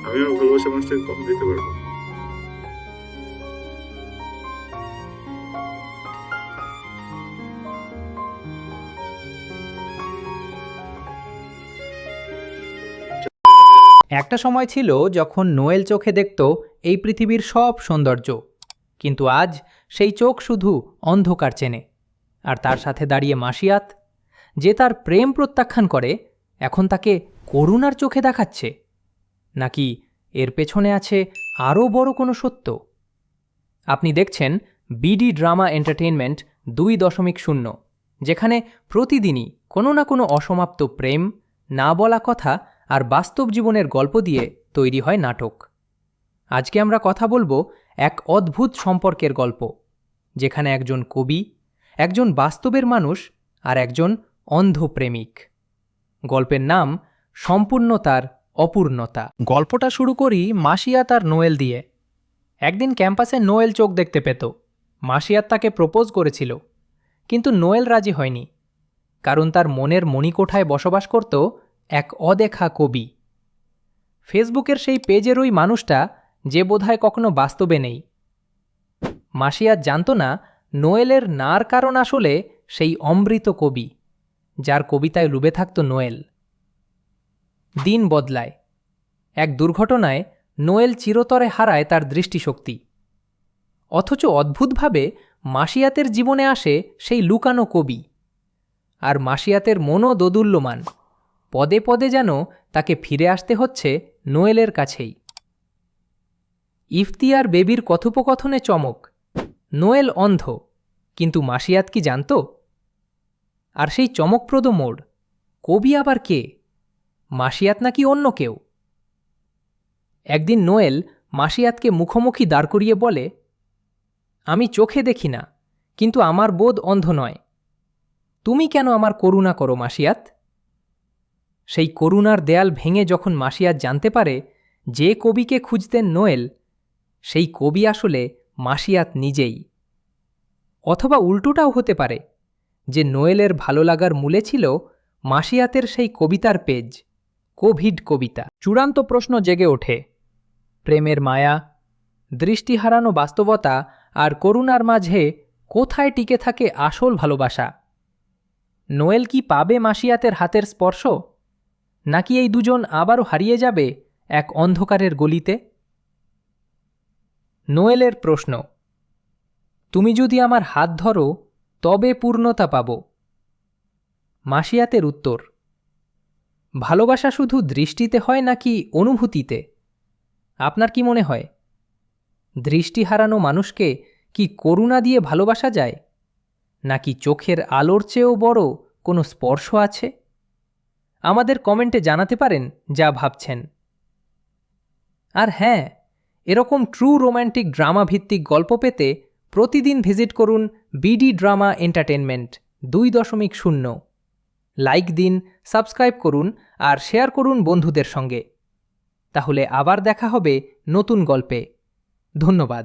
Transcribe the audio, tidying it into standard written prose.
আমি আমার ভালোবাসার মানুষটাকে কম দিতে পারবো। একটা সময় ছিল যখন নোয়েল চোখে দেখত এই পৃথিবীর সব সৌন্দর্য, কিন্তু আজ সেই চোখ শুধু অন্ধকার চেনে। আর তার সাথে দাঁড়িয়ে মাসিয়াত, যে তার প্রেম প্রত্যাখ্যান করে, এখন তাকে করুণার চোখে দেখাচ্ছে। নাকি এর পেছনে আছে আরও বড় কোনো সত্য? আপনি দেখছেন বিডি ড্রামা এন্টারটেইনমেন্ট 2.0, যেখানে প্রতিদিনই কোনো না কোনো অসমাপ্ত প্রেম, না বলা কথা আর বাস্তব জীবনের গল্প দিয়ে তৈরি হয় নাটক। আজকে আমরা কথা বলবো এক অদ্ভুত সম্পর্কের গল্প, যেখানে একজন কবি, একজন বাস্তবের মানুষ আর একজন অন্ধ প্রেমিক। গল্পের নাম সম্পূর্ণতার অপূর্ণতা। গল্পটা শুরু করি মাসিয়াত আর নোয়েল দিয়ে। একদিন ক্যাম্পাসে নোয়েল চোখ দেখতে পেত। মাসিয়াত তাকে প্রপোজ করেছিল, কিন্তু নোয়েল রাজি হয়নি, কারণ তার মনের মণিকোঠায় বসবাস করত এক অদেখা কবি। ফেসবুকের সেই পেজের ওই মানুষটা, যে বোধহয় কখনো বাস্তবে নেই। মাসিয়াত জানত না নোয়েলের নার কারণ আসলে সেই অমৃত কবি, যার কবিতায় ডুবে থাকত নোয়েল। দিন বদলায়। এক দুর্ঘটনায় নোয়েল চিরতরে হারায় তার দৃষ্টিশক্তি। অথচ অদ্ভুতভাবে মাসিয়াতের জীবনে আসে সেই লুকানো কবি। আর মাসিয়াতের মনও দোদুল্যমান। পদে পদে যেন তাকে ফিরে আসতে হচ্ছে নোয়েলের কাছেই। ইফতিয়ার বেবির কথোপকথনে চমক। নোয়েল অন্ধ, কিন্তু মাসিয়াত কি জানত? আর সেই চমকপ্রদ মোড়, কবি আবার কে? মাসিয়াত নাকি অন্য কেউ? একদিন নোয়েল মাসিয়াতকে মুখোমুখি দাঁড় করিয়ে বলে, আমি চোখে দেখি না, কিন্তু আমার বোধ অন্ধ নয়। তুমি কেন আমার করুণা করো মাসিয়াত? সেই করুণার দেয়াল ভেঙে যখন মাসিয়াত জানতে পারে যে কবিকে খুঁজতেন নোয়েল, সেই কবি আসলে মাসিয়াত নিজেই। অথবা উল্টোটাও হতে পারে, যে নোয়েলের ভালো লাগার মূলে ছিল মাসিয়াতের সেই কবিতার পেজ, কোভিড কবিতা। চূড়ান্ত প্রশ্ন জেগে ওঠে, প্রেমের মায়া, দৃষ্টি হারানো বাস্তবতা আর করুণার মাঝে কোথায় টিকে থাকে আসল ভালোবাসা? নোয়েল কি পাবে মাসিয়াতের হাতের স্পর্শ, নাকি এই দুজন আবারও হারিয়ে যাবে এক অন্ধকারের গলিতে? নোয়েলের প্রশ্ন, তুমি যদি আমার হাত ধরো তবে পূর্ণতা পাব। মাসিয়াতের উত্তর, ভালোবাসা শুধু দৃষ্টিতে হয় নাকি অনুভূতিতে? আপনার কি মনে হয়, দৃষ্টি হারানো মানুষকে কি করুণা দিয়ে ভালোবাসা যায়, নাকি চোখের আলোর চেয়েও বড় কোনো স্পর্শ আছে? আমাদের কমেন্টে জানাতে পারেন যা ভাবছেন। আর হ্যাঁ, এরকম ট্রু রোম্যান্টিক ড্রামা ভিত্তিক গল্প পেতে প্রতিদিন ভিজিট করুন বিডি ড্রামা এন্টারটেনমেন্ট 2.0। লাইক দিন, সাবস্ক্রাইব করুন আর শেয়ার করুন বন্ধুদের সঙ্গে। তাহলে আবার দেখা হবে নতুন গল্পে। ধন্যবাদ।